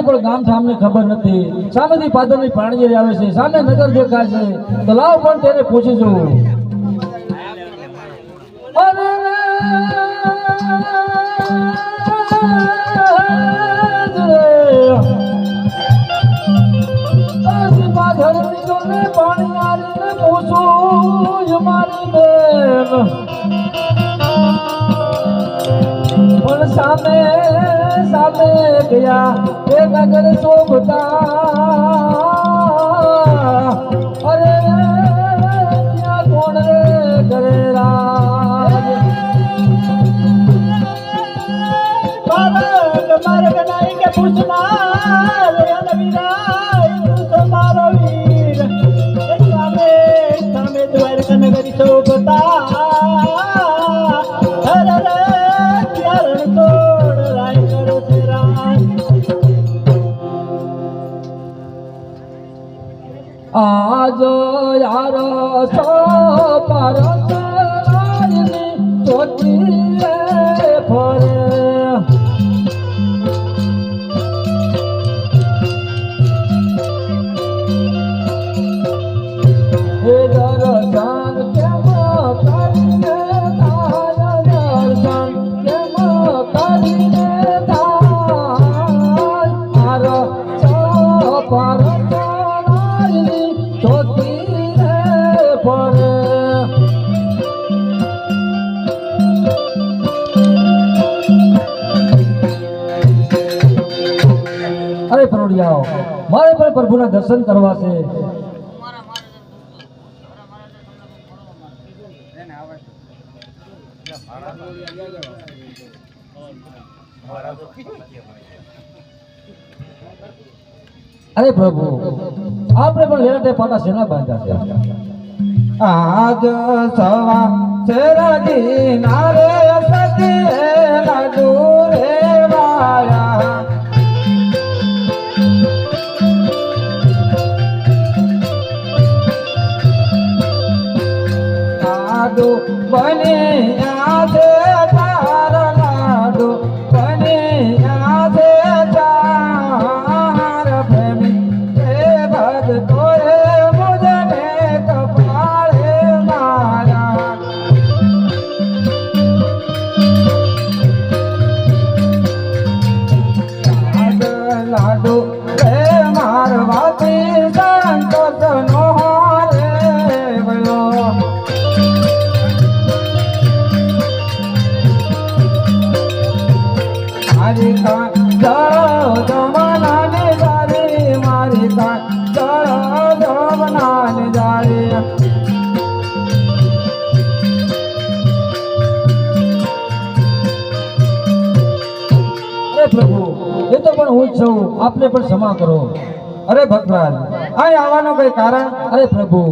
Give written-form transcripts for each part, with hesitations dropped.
પણ ગામ ઠામને ખબર નથી. સામેથી પાદરની પાણી આવે છે, સામે નગર દેખાય છે. તો લાવ પણ તેને પૂછી જોઉં. પાણી આવીને પૂછું મારી બેન, પણ સામે સામે ગયા એ નગર શોભતા. અરે ત્યાં કોણ રે કરે માર્ગ નહીં કે પૂછનાર મારો વીર સામે સામે દ્વારકા નગરી શોભતા. આજ યાર સો પરસ રાજની ચોથી ફરે એ દર્શન કેમ કરીને થાય, દર્શન કેમ કરીને થાય. આર સો પરસ અરે પરોડિયાઓ, મારે પણ પ્રભુના દર્શન કરવા છે. અરે પ્રભુ, આપણે પણ વેરાટે પાટા સેના બાંધ્યા છે. આજ સવા શેરાજી નારે સતી લાડુ રે વાયા. લાડુ બને આજે તાર, લાડુ બને આજે તાર. પ્રેમી એ ભગતો રે મુજને કપાળે મારા. લાડુ રે મારવાથી સંતોષ નો રે વયો. મારી કાન જળો જમનાની જાળી, મારી કાન જળો જમનાની જાળી. અરે પ્રભુ, એ તો પણ હું જ છું, આપને પણ ક્ષમા કરો. અરે ભગવાન, અહીં આવવાનું કઈ કારણ? અરે પ્રભુ,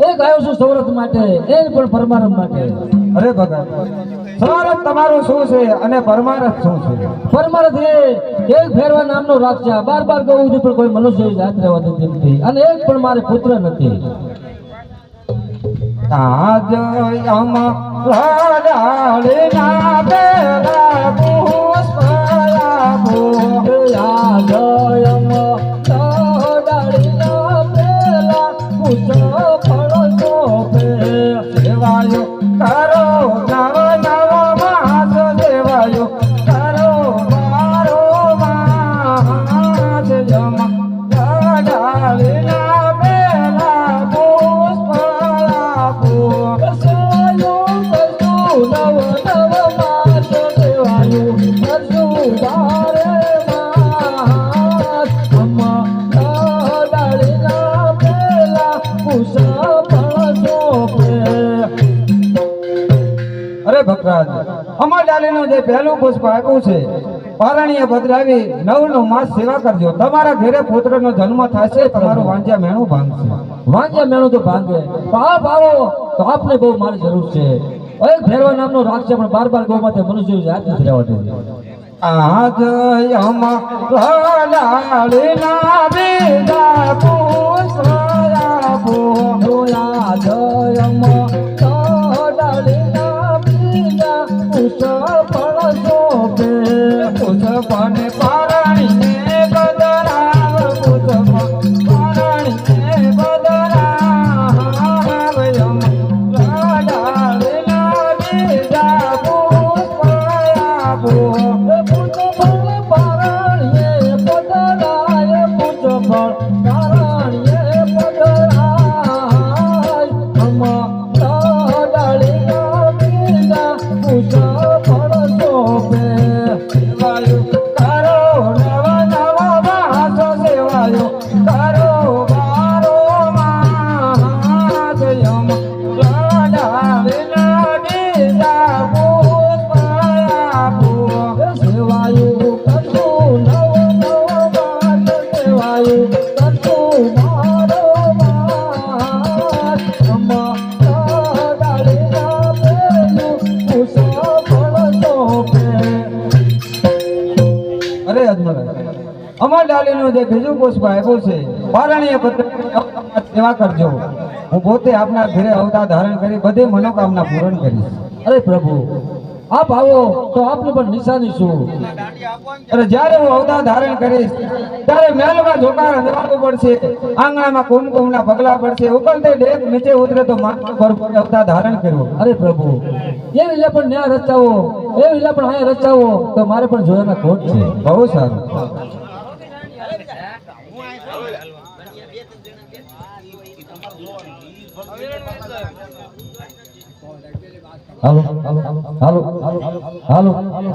એક આવ્યો છું સૌરત માટે, એ પણ પરમારથ માટે. અરે ભગવાન, સૌરત તમારું શું છે અને પરમારથ શું છે? પરમારથ એ એક ફેરવા નામનો રાક્ષસ, બાર બાર ગયું પણ કોઈ મનુષ્ય જાત રહેવા દેતી નથી, અને એક પણ મારે પુત્ર નથી. આજ અમ રાડાળી ના બેલા પુષ્પયા ભો. આજ અમ રાડાળી ના બેલા પુષ્પ ફળ શોભે. સેવાયો કરો નવ નવ માસ, સેવાયો કરો મારો માસ. અમ રાડાળી ના બેલા પુષ્પયા ભો. સેવાયો કરશું નવ નવ માસ, સેવાયો કરશું બારે માસ. અમ રાડાળી ના બેલા પુષ્પ ફળ શોભે. અરે ભગરાજ, અમાર ડાલીનું જે પહેલું પુષ્પ આપ્યું છે, પારણીએ બદલાવી 9નું માસ સેવા કરજો. તમારા ઘરે પુત્રનો જન્મ થશે, તમારું વાંજ્યા મેણું ભાંગશે. વાંજ્યા મેણું તો ભાંગે, પાપ આવો તો આપને બહુ મારી જરૂર છે. એક ફેરવા નામનો રાક્ષસ પણ બાર બાર ગૌમાંથી મનુષ્ય જાત નથી રહેવા દેતી. આજ અમ રાડાળી ના બેલા પુષ્પયા ભો. આજ અમ રાડાળી ના બેલા પુષ્પ ફળ શોભે. પુષ્પને પારણીને ડાલીનું જે બીજું પુષ્પ આપ્યું છે પારણીય પુત્ર સેવા કરજો હું પોતે આપના ઘરે અવતાર ધારણ કરી બધી મનોકામના પૂર્ણ કરીશ અરે પ્રભુ આપ આવો તો આપની પણ નિશાની શું? અરે જ્યારે હું અવતાર ધારણ કરીશ ત્યારે મહેલમાં જોકાર અંધવાડવું પડશે, આંગણામાં કુમકુમના પગલા પડશે, ઉકળતે ડેક નીચે ઉતરે તો માથું પર અવતાર ધારણ કર્યું. અરે પ્રભુ એ વિલા પણ ન્યા રચાવો, એ વિલા પણ અહીંયા રચાવો તો મારે પણ જોયાના ખોટ છે. બહુ સારું. હાલો હાલો હાલો હાલો હાલો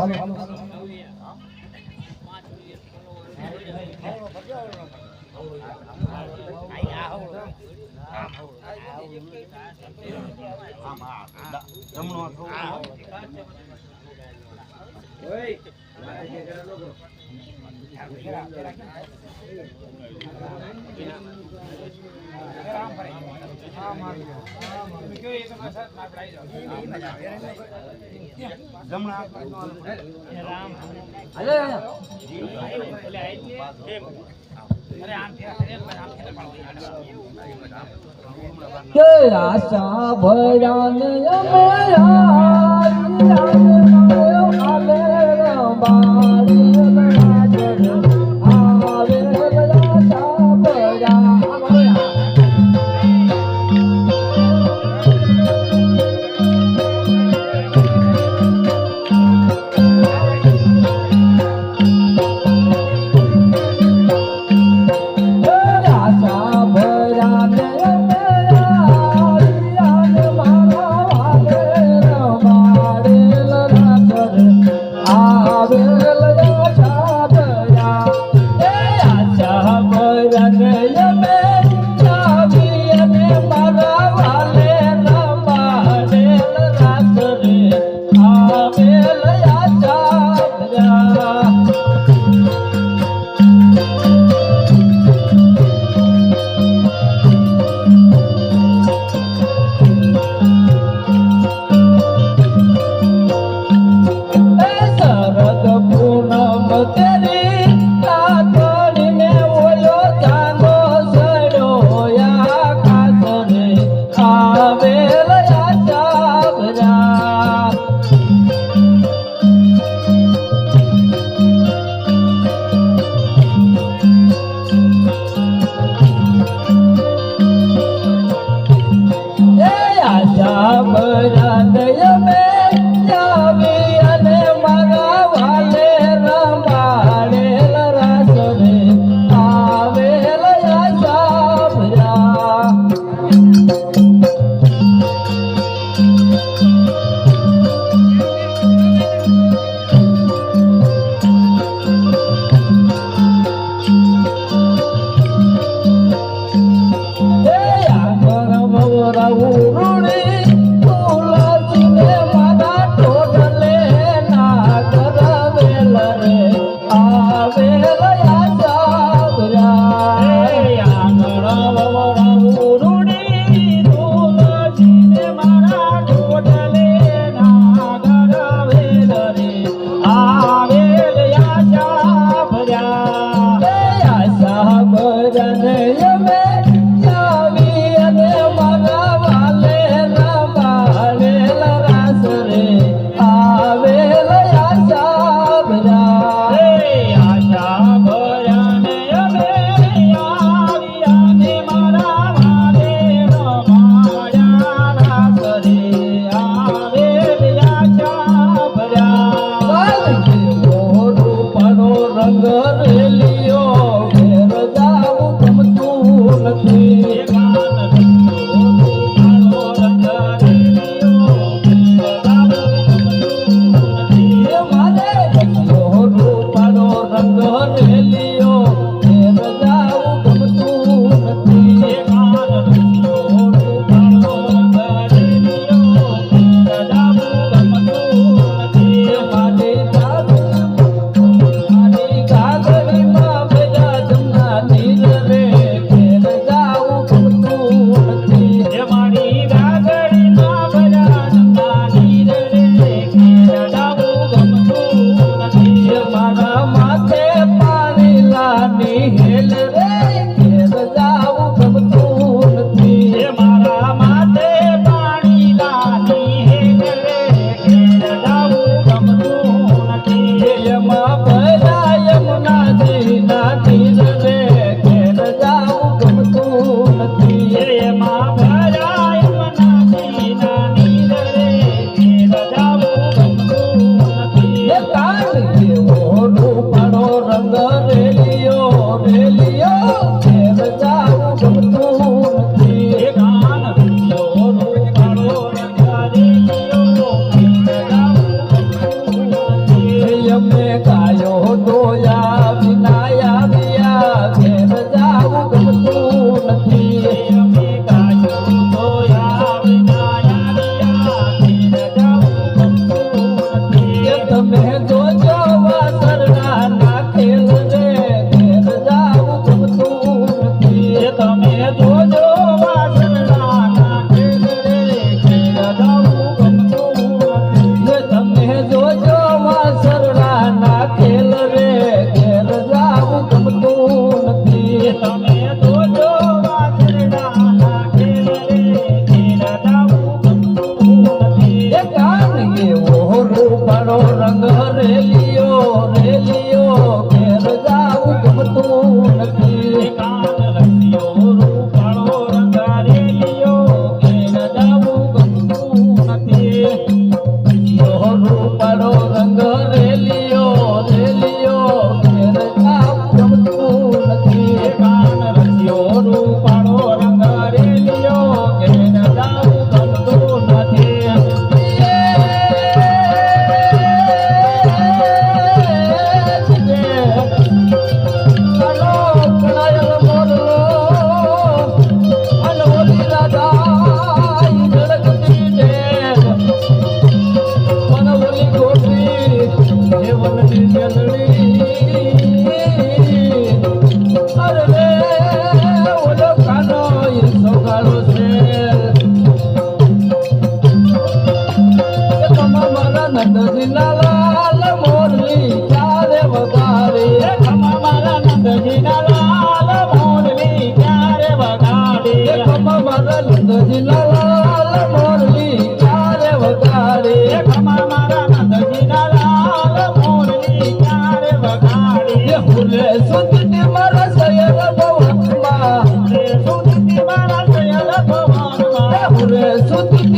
કે આશા ભરાને Yame, Yami, and Mara, Vale,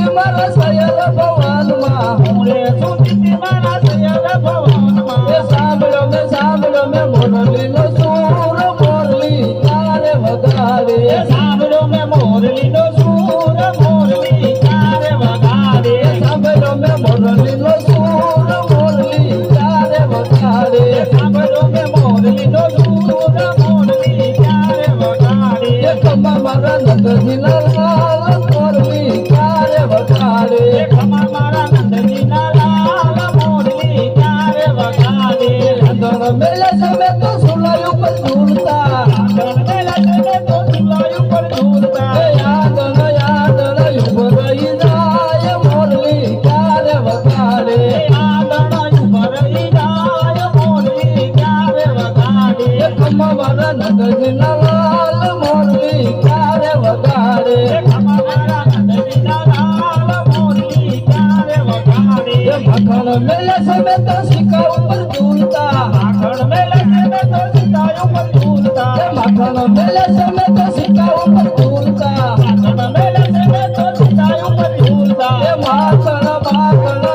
દીદી મારા સયલ ભવનમાં હું રે છું દીદી મારા સયલ ભવનમાં એ સાંભળો મેં મોરલીનો સૂર મોરલી તારે વગાડે એ સાંભળો મેં મોરલીનો સૂર મોરલી તારે વગાડે સાંભળો મેં મોરલીનો સૂર મોરલી તારે વગાડે સાંભળો મેં મોરલીનો સૂર મોરલી તારે વગાડે એ ખમ્મા મારા નંદજીના લાલ મોરલી તારે વગાડે ખમા મારા નંદજીના લાલ મોરલી તારે વગાડે આંગણ મેલે સમે તો સુલાઈ ઉપર ઝૂલતા આંગણ મેલા છે તો સુલાઈ ઉપર ઝૂલતા એ આંગણ ઉપર રહી જાય મોરલી તારે વગાડે આંગણ ઉપર રહી જાય મોરલી તારે વગાડે એ ખમ્મા મારા નંદજીના લાલ મોરલી તારે વગાડે ખમા મારા નંદજીના લાલ મોરલી તારે વગાડે એ મખણ મેલે સમે તો સિક્કા ઉપર ઝૂલતા આંગણ મેલા છે તો સુલાઈ ઉપર ઝૂલતા એ મખણ મેલે સમે તો સિક્કા ઉપર ઝૂલતા આંગણ મેલા છે તો સુલાઈ ઉપર ઝૂલતા એ માખણ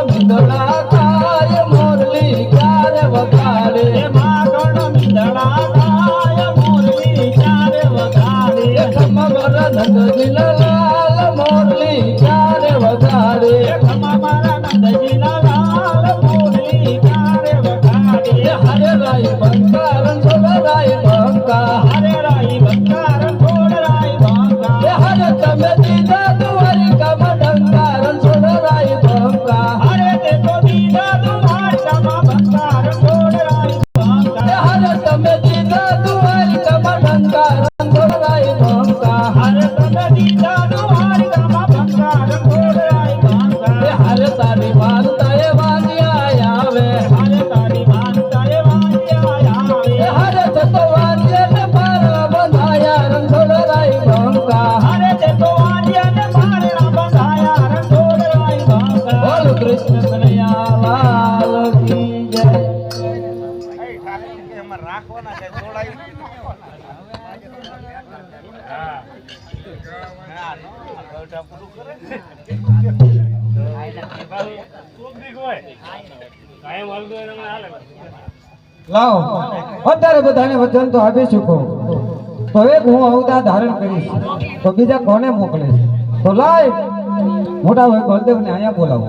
મીંદડા ખાય મોરલી ક્યારે વગાડે એ માગણ મીંદડા ગાય મોરલી તારે વગાડે એ ખમ્મા મારા નંદજીના લાલ મોરલી ક્યારે વગાડે ખમા મારા નંદજીના લાલ મોરલી તારે વગાડે એ હરે રાય બંકારણ છોડરાય બંકા હરે રાઈ બંકાર છોડ રાઈ ભાંગા એ હરે તમે દીધા દ્વારિકામાં ડંકારણ છોડરાય બંકા હરે તે તો દીધા દ્વારકામાં બંકાર છોડ રાઈ એ ભાંગા હરે તમે દીધા દ્વારિકામાં ડંકારણ છોડરાય બંકા હરે તમે દીધા દ્વારકામાં બંકાર છોડ રાઈ એ ભાંગા હરે તારી વાર્તા એ વાંજ્યા આવે હરે તારી માનતા એ વાંજ્યા આવે એ હરે તો વાંજ્યા ને પારણા બંધાયા રણછોડરાય બંકા હરે તે તો વાંજ્યા ને મારણા બંધાયા રણછોડ રાઈ ભાંગા બોલ કૃષ્ણ કનૈયા લાલ કી જય લાવો અત્યારે બધાને વચન તો આપી ચૂકો તો એક હું અવતાર ધારણ કરીશ તો બીજા કોને મોકલીશ તો લાય મોટા ભાઈ બળદેવને અહીંયા બોલાવો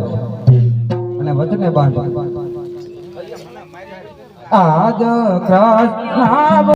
અને વચને બાંધો આજ કૃષ્ણ